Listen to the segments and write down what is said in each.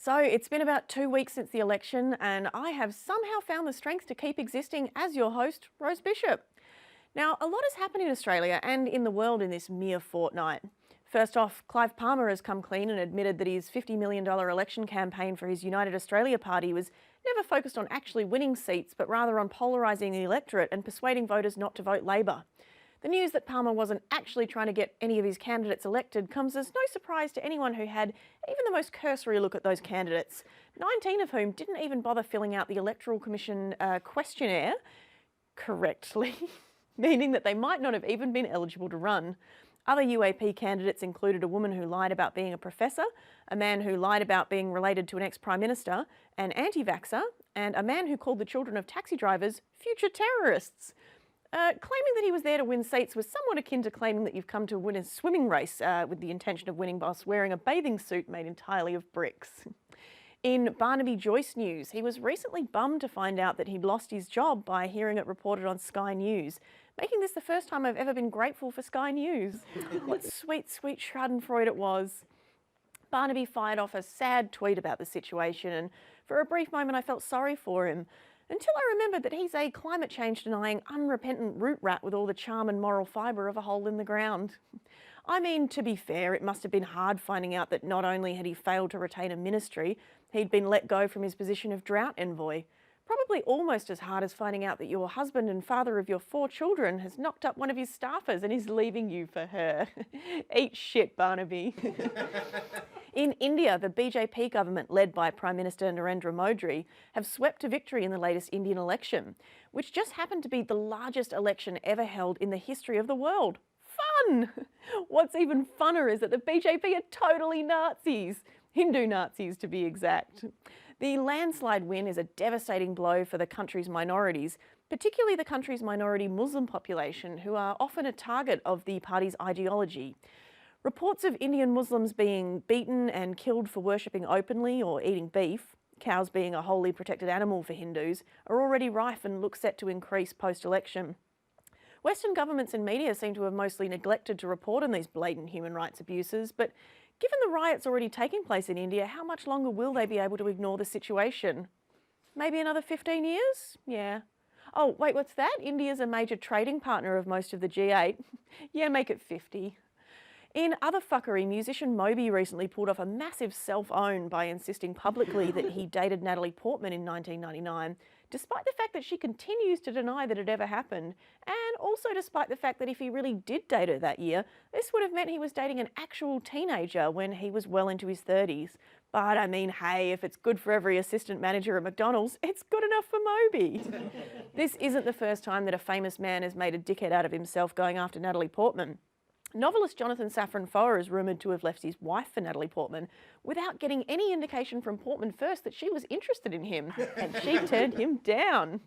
So it's been about 2 weeks since the election, and I have somehow found the strength to keep existing as your host, Rose Bishop. Now, a lot has happened in Australia and in the world in this mere fortnight. First off, Clive Palmer has come clean and admitted that his $50 million election campaign for his United Australia Party was never focused on actually winning seats, but rather on polarising the electorate and persuading voters not to vote Labor. The news that Palmer wasn't actually trying to get any of his candidates elected comes as no surprise to anyone who had even the most cursory look at those candidates, 19 of whom didn't even bother filling out the Electoral Commission questionnaire correctly, meaning that they might not have even been eligible to run. Other UAP candidates included a woman who lied about being a professor, a man who lied about being related to an ex-Prime Minister, an anti-vaxxer, and a man who called the children of taxi drivers future terrorists. Claiming that he was there to win seats was somewhat akin to claiming that you've come to win a swimming race with the intention of winning whilst wearing a bathing suit made entirely of bricks. In Barnaby Joyce news, he was recently bummed to find out that he'd lost his job by hearing it reported on Sky News, making this the first time I've ever been grateful for Sky News. What sweet, sweet schadenfreude it was. Barnaby fired off a sad tweet about the situation, and for a brief moment I felt sorry for him, until I remembered that he's a climate change denying, unrepentant root rat with all the charm and moral fibre of a hole in the ground. I mean, to be fair, it must have been hard finding out that not only had he failed to retain a ministry, he'd been let go from his position of drought envoy. Probably almost as hard as finding out that your husband and father of your 4 children has knocked up one of his staffers and is leaving you for her. Eat shit, Barnaby. In India, the BJP government, led by Prime Minister Narendra Modi, have swept to victory in the latest Indian election, which just happened to be the largest election ever held in the history of the world. Fun! What's even funner is that the BJP are totally Nazis. Hindu Nazis, to be exact. The landslide win is a devastating blow for the country's minorities, particularly the country's minority Muslim population, who are often a target of the party's ideology. Reports of Indian Muslims being beaten and killed for worshipping openly or eating beef, cows being a wholly protected animal for Hindus, are already rife and look set to increase post-election. Western governments and media seem to have mostly neglected to report on these blatant human rights abuses, but given the riots already taking place in India, how much longer will they be able to ignore the situation? Maybe another 15 years? Yeah. Oh, wait, what's that? India's a major trading partner of most of the G8. Yeah, make it 50. In other fuckery, musician Moby recently pulled off a massive self-own by insisting publicly that he dated Natalie Portman in 1999, despite the fact that she continues to deny that it ever happened, and also despite the fact that if he really did date her that year, this would have meant he was dating an actual teenager when he was well into his 30s. But I mean, hey, if it's good for every assistant manager at McDonald's, it's good enough for Moby. This isn't the first time that a famous man has made a dickhead out of himself going after Natalie Portman. Novelist Jonathan Safran Foer is rumoured to have left his wife for Natalie Portman without getting any indication from Portman first that she was interested in him, and she turned him down.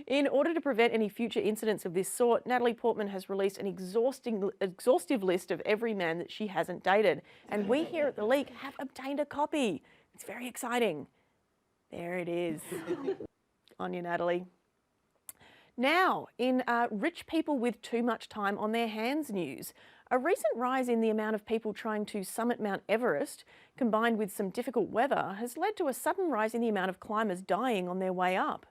In order to prevent any future incidents of this sort, Natalie Portman has released an exhaustive list of every man that she hasn't dated, and we here at The Leak have obtained a copy. It's very exciting. There it is. On you, Natalie. Now, in rich people with too much time on their hands news, a recent rise in the amount of people trying to summit Mount Everest, combined with some difficult weather, has led to a sudden rise in the amount of climbers dying on their way up.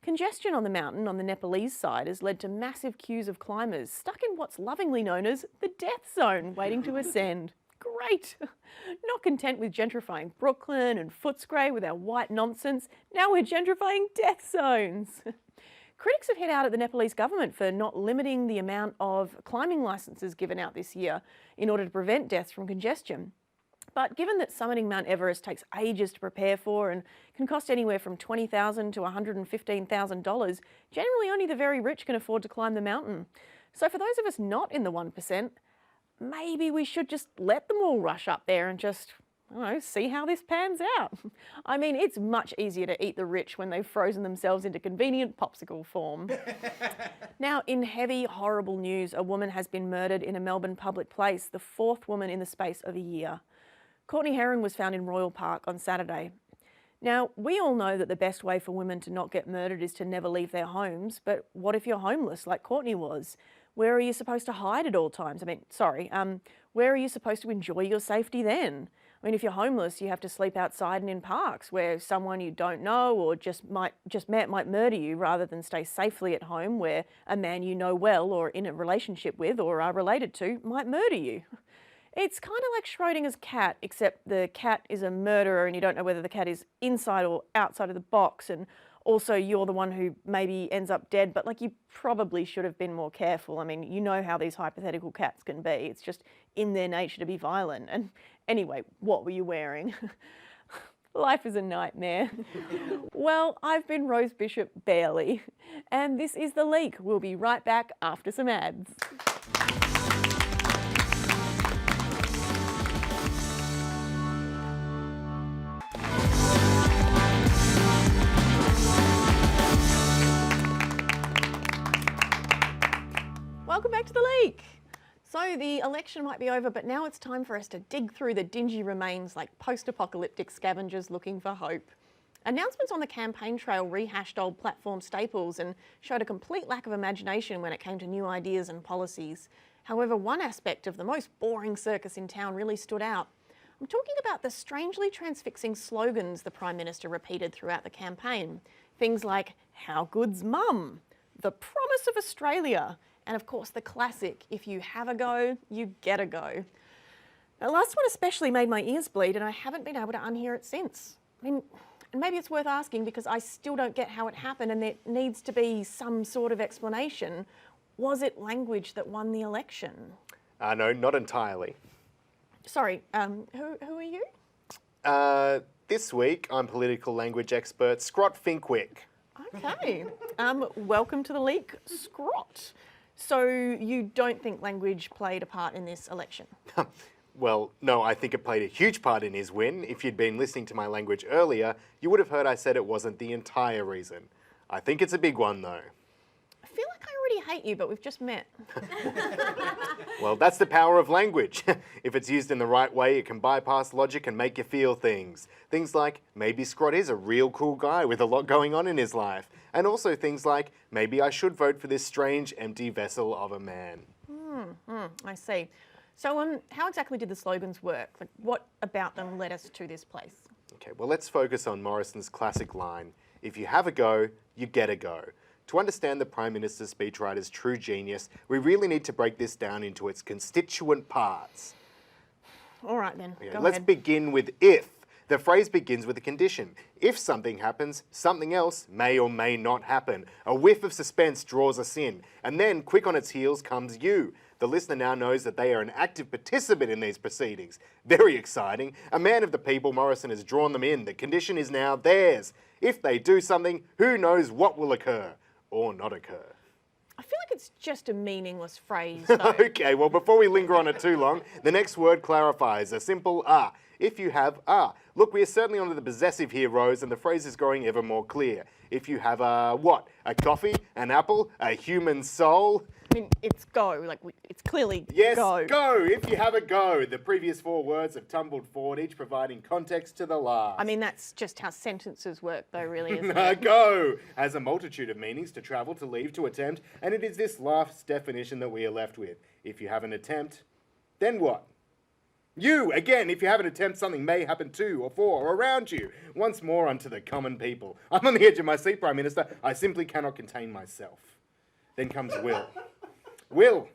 Congestion on the mountain on the Nepalese side has led to massive queues of climbers stuck in what's lovingly known as the death zone, waiting to ascend. Great! Not content with gentrifying Brooklyn and Footscray with our white nonsense, now we're gentrifying death zones. Critics have hit out at the Nepalese government for not limiting the amount of climbing licences given out this year in order to prevent deaths from congestion. But given that summiting Mount Everest takes ages to prepare for and can cost anywhere from $20,000 to $115,000, generally only the very rich can afford to climb the mountain. So for those of us not in the 1%, maybe we should just let them all rush up there and just, I don't know, see how this pans out. I mean, it's much easier to eat the rich when they've frozen themselves into convenient popsicle form. Now, in heavy, horrible news, a woman has been murdered in a Melbourne public place, the 4th woman in the space of a year. Courtney Heron was found in Royal Park on Saturday. Now, we all know that the best way for women to not get murdered is to never leave their homes, but what if you're homeless like Courtney was? Where are you supposed to hide at all times? Where are you supposed to enjoy your safety then? I mean, if you're homeless, you have to sleep outside and in parks where someone you don't know or just met might murder you, rather than stay safely at home where a man you know well or in a relationship with or are related to might murder you. It's kind of like Schrodinger's cat, except the cat is a murderer and you don't know whether the cat is inside or outside of the box, and also you're the one who maybe ends up dead, but like you probably should have been more careful. I mean, you know how these hypothetical cats can be. It's just in their nature to be violent. And anyway, what were you wearing? Life is a nightmare. Well, I've been Rose Bishop barely, and this is The Leak. We'll be right back after some ads. Welcome back to The Leak. So the election might be over, but now it's time for us to dig through the dingy remains like post-apocalyptic scavengers looking for hope. Announcements on the campaign trail rehashed old platform staples and showed a complete lack of imagination when it came to new ideas and policies. However, one aspect of the most boring circus in town really stood out. I'm talking about the strangely transfixing slogans the Prime Minister repeated throughout the campaign. Things like, "How good's mum?" "The promise of Australia," and of course the classic, "If you have a go, you get a go." The last one especially made my ears bleed, and I haven't been able to unhear it since. I mean, and maybe it's worth asking because I still don't get how it happened and there needs to be some sort of explanation. Was it language that won the election? No, not entirely. Sorry, who are you? This week, I'm political language expert Scrot Finkwick. Okay, welcome to The Leak, Scrot. So you don't think language played a part in this election? Well, no, I think it played a huge part in his win. If you'd been listening to my language earlier, you would have heard I said it wasn't the entire reason. I think it's a big one, though. I feel like I already hate you, but we've just met. Well, that's the power of language. If it's used in the right way, it can bypass logic and make you feel things. Things like, maybe Scrot is a real cool guy with a lot going on in his life. And also things like, maybe I should vote for this strange, empty vessel of a man. I see. So how exactly did the slogans work? Like, what about them led us to this place? Okay, well, let's focus on Morrison's classic line, "If you have a go, you get a go." To understand the Prime Minister's speechwriter's true genius, we really need to break this down into its constituent parts. All right then, Okay, go let's ahead. begin with if. The phrase begins with a condition. If something happens, something else may or may not happen. A whiff of suspense draws us in, and then quick on its heels comes you. The listener now knows that they are an active participant in these proceedings. Very exciting. A man of the people, Morrison has drawn them in. The condition is now theirs. If they do something, who knows what will occur or not occur. I feel like it's just a meaningless phrase, though. Okay, well, before we linger on it too long, the next word clarifies. A simple ah. If you have ah. Look, we are certainly onto the possessive here, Rose, and the phrase is growing ever more clear. If you have a what? A coffee? An apple? A human soul? I mean, it's go. Like, it's clearly Yes, go. go. If you have a go. The previous four words have tumbled forward, each providing context to the last. I mean, that's just how sentences work, though, really, isn't it? Go has a multitude of meanings: to travel, to leave, to attempt, and it is this last definition that we are left with. If you have an attempt, then what? You, again, if you have an attempt, something may happen to or for or around you. Once more unto the common people. I'm on the edge of my seat, Prime Minister. I simply cannot contain myself. Then comes will. Will,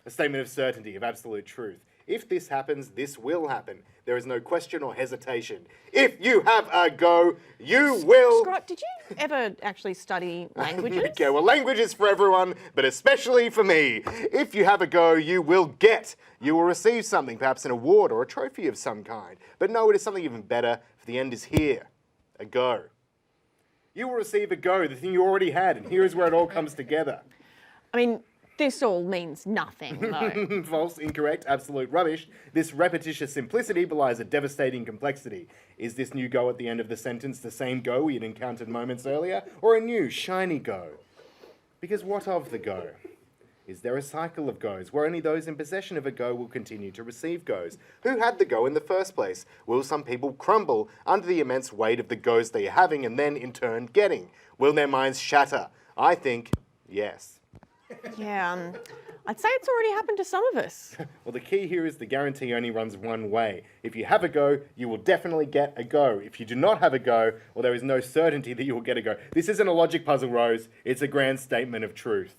a statement of certainty, of absolute truth. If this happens, this will happen. There is no question or hesitation. If you have a go, you will... Scrot, did you ever actually study languages? Okay, well, language is for everyone, but especially for me. If you have a go, you will get. You will receive something, perhaps an award or a trophy of some kind. But no, it is something even better, for the end is here. A go. You will receive a go, the thing you already had, and here is where it all comes together. I mean, this all means nothing, though. False, incorrect, absolute rubbish. This repetitious simplicity belies a devastating complexity. Is this new go at the end of the sentence the same go we had encountered moments earlier, or a new, shiny go? Because what of the go? Is there a cycle of goes, where only those in possession of a go will continue to receive goes? Who had the go in the first place? Will some people crumble under the immense weight of the goes they are having and then, in turn, getting? Will their minds shatter? I think, yes. Yeah, I'd say it's already happened to some of us. Well, the key here is the guarantee only runs one way. If you have a go, you will definitely get a go. If you do not have a go, well, there is no certainty that you will get a go. This isn't a logic puzzle, Rose. It's a grand statement of truth.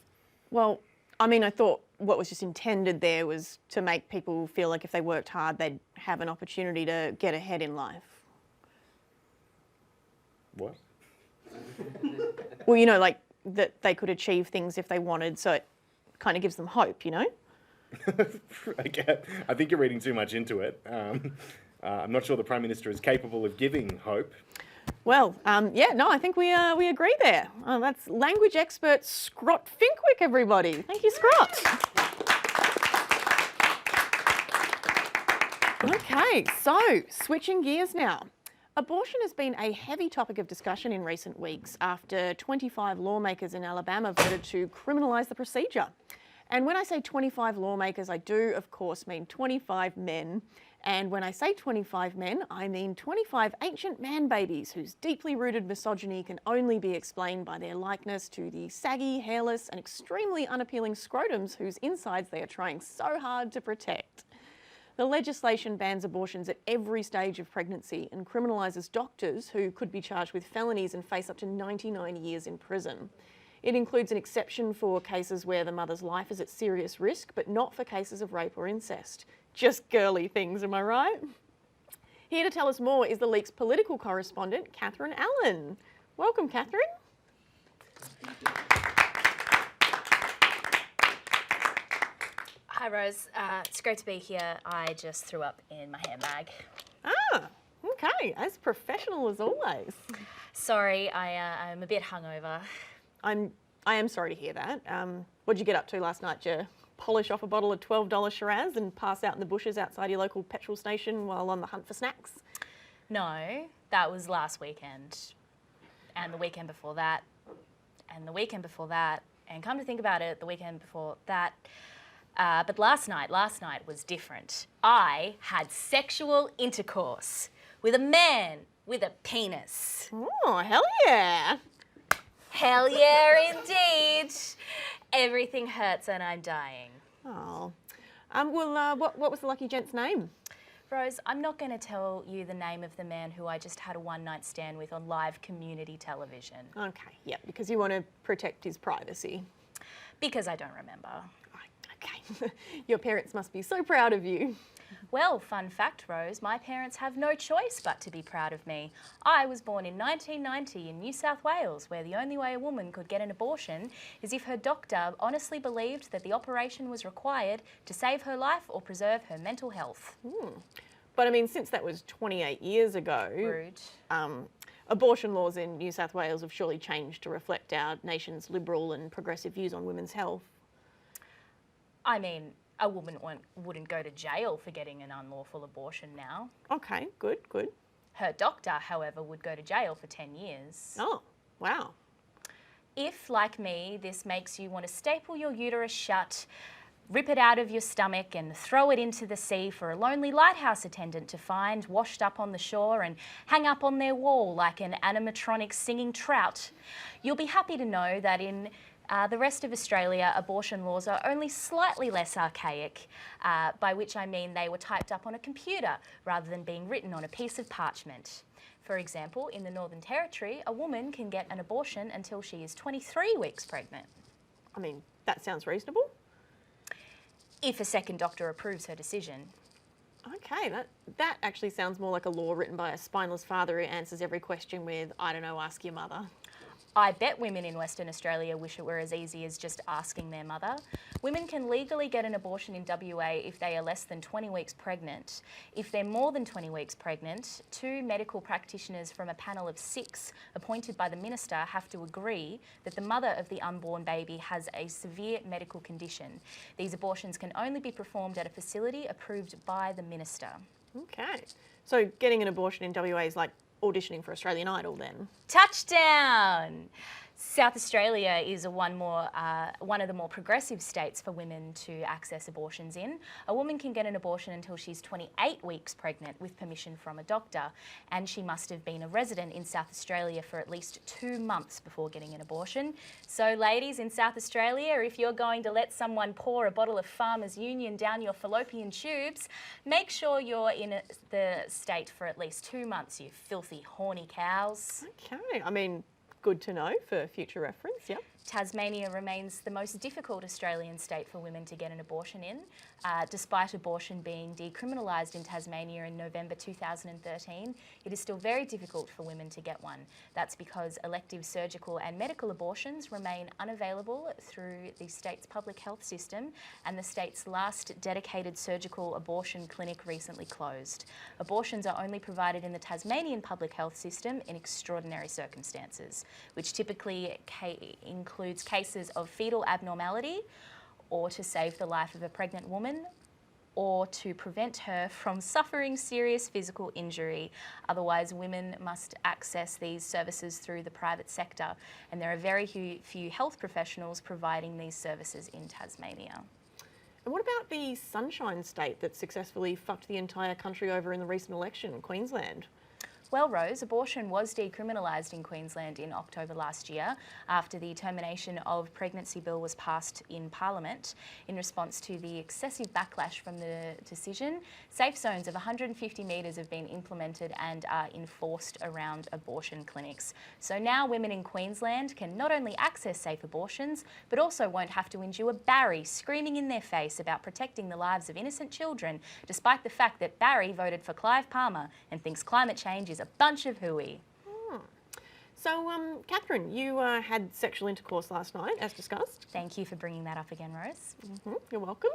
Well, I mean, I thought what was just intended there was to make people feel like if they worked hard, they'd have an opportunity to get ahead in life. What? Well, you know, like that they could achieve things if they wanted, so it kind of gives them hope, you know? I think you're reading too much into it. I'm not sure the Prime Minister is capable of giving hope. Well, yeah, no, I think we agree there. That's language expert Scrot Finkwick, everybody. Thank you, Scrot. Okay, so switching gears now. Abortion has been a heavy topic of discussion in recent weeks after 25 lawmakers in Alabama voted to criminalise the procedure. And when I say 25 lawmakers, I do, of course, mean 25 men. And when I say 25 men, I mean 25 ancient man babies whose deeply rooted misogyny can only be explained by their likeness to the saggy, hairless, and extremely unappealing scrotums whose insides they are trying so hard to protect. The legislation bans abortions at every stage of pregnancy and criminalises doctors who could be charged with felonies and face up to 99 years in prison. It includes an exception for cases where the mother's life is at serious risk, but not for cases of rape or incest. Just girly things, am I right? Here to tell us more is the Leak's political correspondent, Catherine Allen. Welcome, Catherine. Hi Rose, it's great to be here. I just threw up in my handbag. Ah, okay, as professional as always. Sorry, I'm a bit hungover. I am sorry to hear that. What did you get up to last night? Did you polish off a bottle of $12 Shiraz and pass out in the bushes outside your local petrol station while on the hunt for snacks? No, that was last weekend. And the weekend before that. And the weekend before that. And come to think about it, the weekend before that. But last night was different. I had sexual intercourse with a man with a penis. Oh, hell yeah. Hell yeah, indeed. Everything hurts and I'm dying. Oh. What was the lucky gent's name? Rose, I'm not going to tell you the name of the man who I just had a one-night stand with on live community television. Okay, yeah, because you want to protect his privacy. Because I don't remember. Okay. Your parents must be so proud of you. Well, fun fact, Rose, my parents have no choice but to be proud of me. I was born in 1990 in New South Wales, where the only way a woman could get an abortion is if her doctor honestly believed that the operation was required to save her life or preserve her mental health. But I mean, since that was 28 years ago, Rude. Abortion laws in New South Wales have surely changed to reflect our nation's liberal and progressive views on women's health. I mean, a woman wouldn't go to jail for getting an unlawful abortion now. Okay, good. Her doctor, however, would go to jail for 10 years. Oh, wow. If, like me, this makes you want to staple your uterus shut, rip it out of your stomach and throw it into the sea for a lonely lighthouse attendant to find washed up on the shore and hang up on their wall like an animatronic singing trout, you'll be happy to know that in the rest of Australia, abortion laws are only slightly less archaic, by which I mean they were typed up on a computer rather than being written on a piece of parchment. For example, in the Northern Territory, a woman can get an abortion until she is 23 weeks pregnant. I mean, that sounds reasonable. If a second doctor approves her decision. Okay, that actually sounds more like a law written by a spineless father who answers every question with, I don't know, ask your mother. I bet women in Western Australia wish it were as easy as just asking their mother. Women can legally get an abortion in WA if they are less than 20 weeks pregnant. If they're more than 20 weeks pregnant, 2 medical practitioners from a panel of 6 appointed by the minister have to agree that the mother of the unborn baby has a severe medical condition. These abortions can only be performed at a facility approved by the minister. Okay, so getting an abortion in WA is like auditioning for Australian Idol then. Touchdown! South Australia is one of the more progressive states for women to access abortions in. A woman can get an abortion until she's 28 weeks pregnant with permission from a doctor, and she must have been a resident in South Australia for at least 2 months before getting an abortion. So ladies in South Australia, if you're going to let someone pour a bottle of Farmers Union down your fallopian tubes, make sure you're in the state for at least 2 months, you filthy, horny cows. Okay, I mean, good to know for future reference, yep. Tasmania remains the most difficult Australian state for women to get an abortion in. Despite abortion being decriminalised in Tasmania in November 2013, it is still very difficult for women to get one. That's because elective surgical and medical abortions remain unavailable through the state's public health system, and the state's last dedicated surgical abortion clinic recently closed. Abortions are only provided in the Tasmanian public health system in extraordinary circumstances, which typically includes cases of fetal abnormality, or to save the life of a pregnant woman, or to prevent her from suffering serious physical injury. Otherwise, women must access these services through the private sector, and there are very few health professionals providing these services in Tasmania. And what about the Sunshine State that successfully fucked the entire country over in the recent election, Queensland? Well, Rose, abortion was decriminalised in Queensland in October last year after the termination of pregnancy bill was passed in Parliament. In response to the excessive backlash from the decision, safe zones of 150 metres have been implemented and are enforced around abortion clinics. So now women in Queensland can not only access safe abortions, but also won't have to endure Barry screaming in their face about protecting the lives of innocent children, despite the fact that Barry voted for Clive Palmer and thinks climate change is a bunch of hooey. So, Catherine, you had sexual intercourse last night, as discussed. Thank you for bringing that up again, Rose. You're welcome.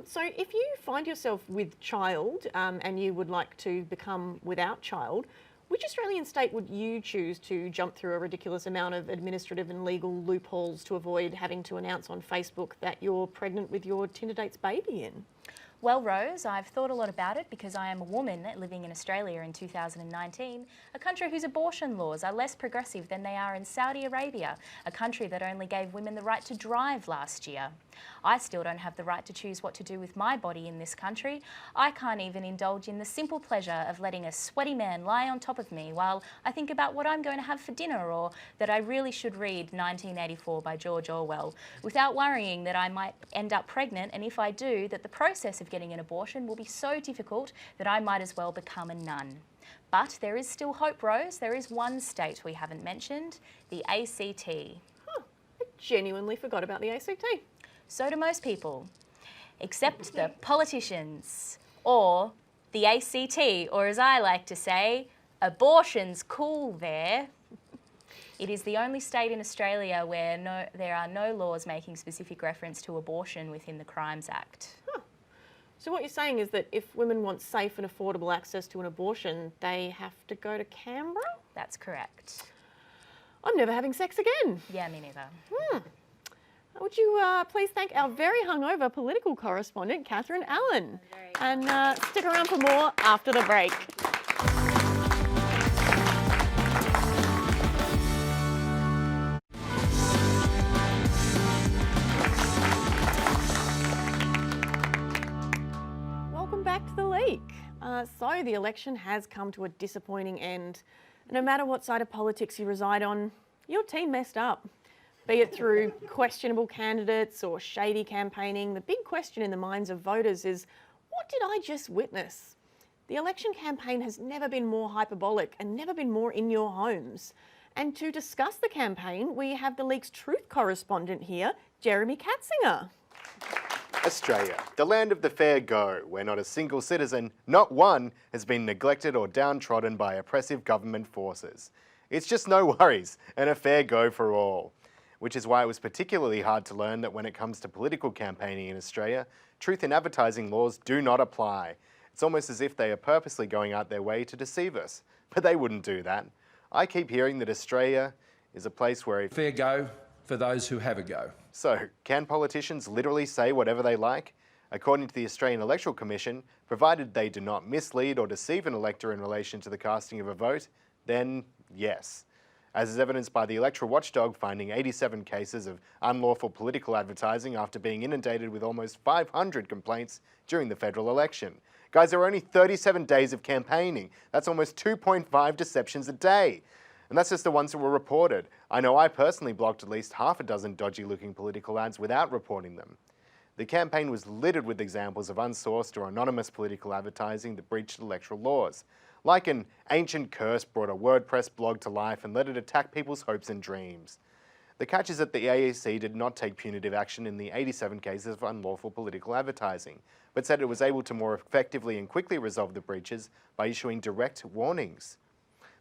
So if you find yourself with child and you would like to become without child, which Australian state would you choose to jump through a ridiculous amount of administrative and legal loopholes to avoid having to announce on Facebook that you're pregnant with your Tinder date's baby in? Well, Rose, I've thought a lot about it because I am a woman living in Australia in 2019, a country whose abortion laws are less progressive than they are in Saudi Arabia, a country that only gave women the right to drive last year. I still don't have the right to choose what to do with my body in this country. I can't even indulge in the simple pleasure of letting a sweaty man lie on top of me while I think about what I'm going to have for dinner, or that I really should read 1984 by George Orwell, without worrying that I might end up pregnant, and if I do, that the process of getting an abortion will be so difficult that I might as well become a nun. But there is still hope, Rose. There is one state we haven't mentioned, the ACT. I genuinely forgot about the ACT. So do most people, except the politicians, or the ACT, or as I like to say, abortion's cool there. It is the only state in Australia where there are no laws making specific reference to abortion within the Crimes Act. So what you're saying is that if women want safe and affordable access to an abortion, they have to go to Canberra? That's correct. I'm never having sex again. Yeah, me neither. Would you please thank our very hungover political correspondent, Catherine Allen. And stick around for more after the break. Welcome back to The Leak. So the election has come to a disappointing end. No matter what side of politics you reside on, your team messed up. Be it through questionable candidates or shady campaigning, the big question in the minds of voters is, what did I just witness? The election campaign has never been more hyperbolic and never been more in your homes. And to discuss the campaign, we have The Leak's truth correspondent here, Jeremy Katzinger. Australia, the land of the fair go, where not a single citizen, not one, has been neglected or downtrodden by oppressive government forces. It's just no worries and a fair go for all. Which is why it was particularly hard to learn that when it comes to political campaigning in Australia, truth in advertising laws do not apply. It's almost as if they are purposely going out their way to deceive us, but they wouldn't do that. I keep hearing that Australia is a place where... Fair go for those who have a go. So, can politicians literally say whatever they like? According to the Australian Electoral Commission, provided they do not mislead or deceive an elector in relation to the casting of a vote, then yes. As is evidenced by the electoral watchdog finding 87 cases of unlawful political advertising after being inundated with almost 500 complaints during the federal election. Guys, there were only 37 days of campaigning. That's almost 2.5 deceptions a day. And that's just the ones that were reported. I know I personally blocked at least half a dozen dodgy-looking political ads without reporting them. The campaign was littered with examples of unsourced or anonymous political advertising that breached electoral laws. Like an ancient curse brought a WordPress blog to life and let it attack people's hopes and dreams. The catch is that the AEC did not take punitive action in the 87 cases of unlawful political advertising, but said it was able to more effectively and quickly resolve the breaches by issuing direct warnings.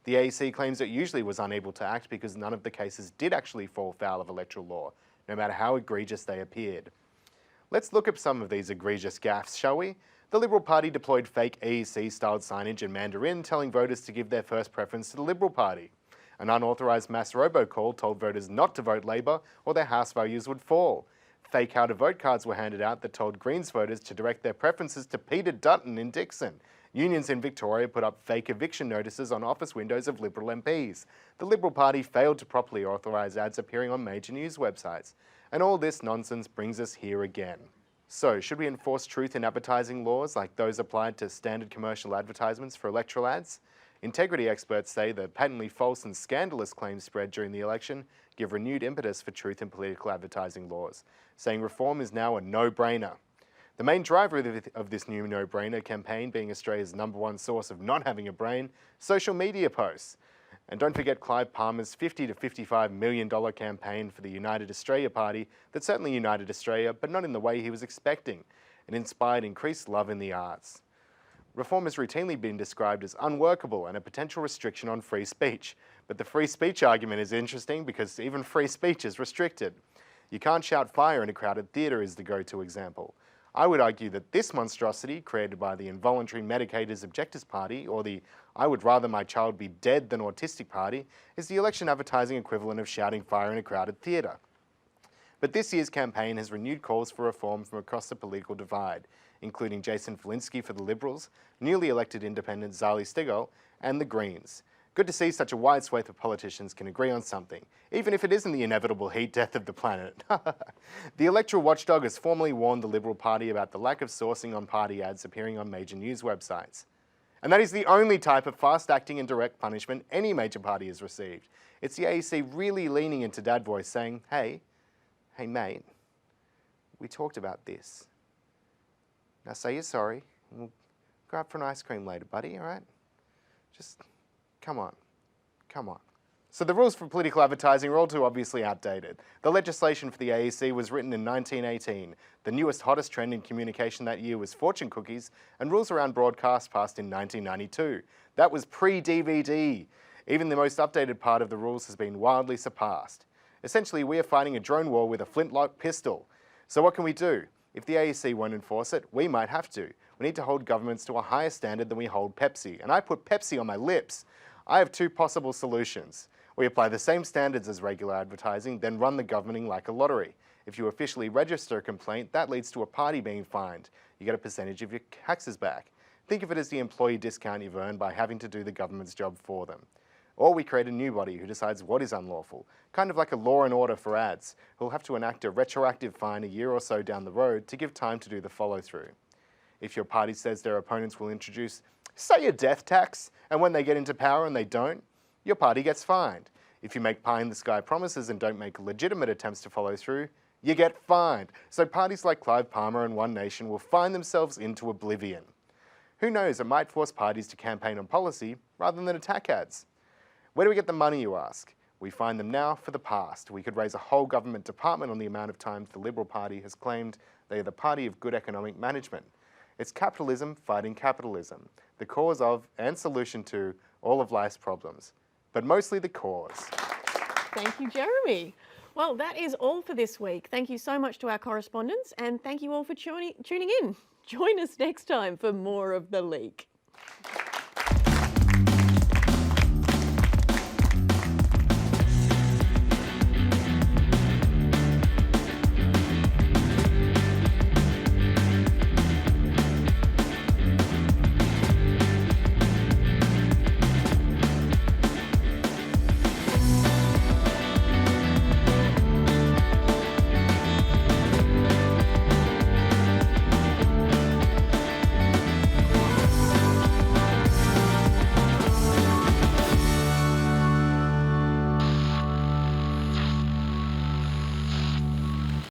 The AEC claims it usually was unable to act because none of the cases did actually fall foul of electoral law, no matter how egregious they appeared. Let's look at some of these egregious gaffes, shall we? The Liberal Party deployed fake AEC-styled signage in Mandarin telling voters to give their first preference to the Liberal Party. An unauthorised mass robocall told voters not to vote Labor or their house values would fall. Fake how-to-vote cards were handed out that told Greens voters to direct their preferences to Peter Dutton in Dixon. Unions in Victoria put up fake eviction notices on office windows of Liberal MPs. The Liberal Party failed to properly authorise ads appearing on major news websites. And all this nonsense brings us here again. So, should we enforce truth in advertising laws like those applied to standard commercial advertisements for electoral ads? Integrity experts say the patently false and scandalous claims spread during the election give renewed impetus for truth in political advertising laws, saying reform is now a no-brainer. The main driver of this new no-brainer campaign being Australia's #1 source of not having a brain, social media posts. And don't forget Clive Palmer's $50 to $55 million campaign for the United Australia Party that certainly united Australia, but not in the way he was expecting, and inspired increased love in the arts. Reform has routinely been described as unworkable and a potential restriction on free speech. But the free speech argument is interesting because even free speech is restricted. You can't shout fire in a crowded theatre is the go-to example. I would argue that this monstrosity, created by the Involuntary Medicators Objectors Party, or the I would rather my child be dead than autistic party, is the election advertising equivalent of shouting fire in a crowded theatre. But this year's campaign has renewed calls for reform from across the political divide, including Jason Falinski for the Liberals, newly elected independent Zali Steggall, and the Greens. Good to see such a wide swathe of politicians can agree on something, even if it isn't the inevitable heat death of the planet. The electoral watchdog has formally warned the Liberal Party about the lack of sourcing on party ads appearing on major news websites. And that is the only type of fast-acting and direct punishment any major party has received. It's the AEC really leaning into dad voice saying, hey mate, we talked about this. Now say you're sorry, and we'll go out for an ice cream later, buddy, all right? Just come on. So the rules for political advertising are all too obviously outdated. The legislation for the AEC was written in 1918. The newest, hottest trend in communication that year was fortune cookies, and rules around broadcast passed in 1992. That was pre-DVD. Even the most updated part of the rules has been wildly surpassed. Essentially, we are fighting a drone war with a flintlock pistol. So what can we do? If the AEC won't enforce it, we might have to. We need to hold governments to a higher standard than we hold Pepsi. And I put Pepsi on my lips. I have two possible solutions. We apply the same standards as regular advertising, then run the governing like a lottery. If you officially register a complaint, that leads to a party being fined. You get a percentage of your taxes back. Think of it as the employee discount you've earned by having to do the government's job for them. Or we create a new body who decides what is unlawful, kind of like a law and order for ads, who'll have to enact a retroactive fine a year or so down the road to give time to do the follow-through. If your party says their opponents will introduce, say, a death tax, and when they get into power and they don't, your party gets fined. If you make pie-in-the-sky promises and don't make legitimate attempts to follow through, you get fined. So parties like Clive Palmer and One Nation will find themselves into oblivion. Who knows, it might force parties to campaign on policy rather than attack ads. Where do we get the money, you ask? We find them now for the past. We could raise a whole government department on the amount of times the Liberal Party has claimed they are the party of good economic management. It's capitalism fighting capitalism, the cause of and solution to all of life's problems, but mostly the cause. Thank you, Jeremy. Well, that is all for this week. Thank you so much to our correspondents, and thank you all for tuning in. Join us next time for more of The Leak.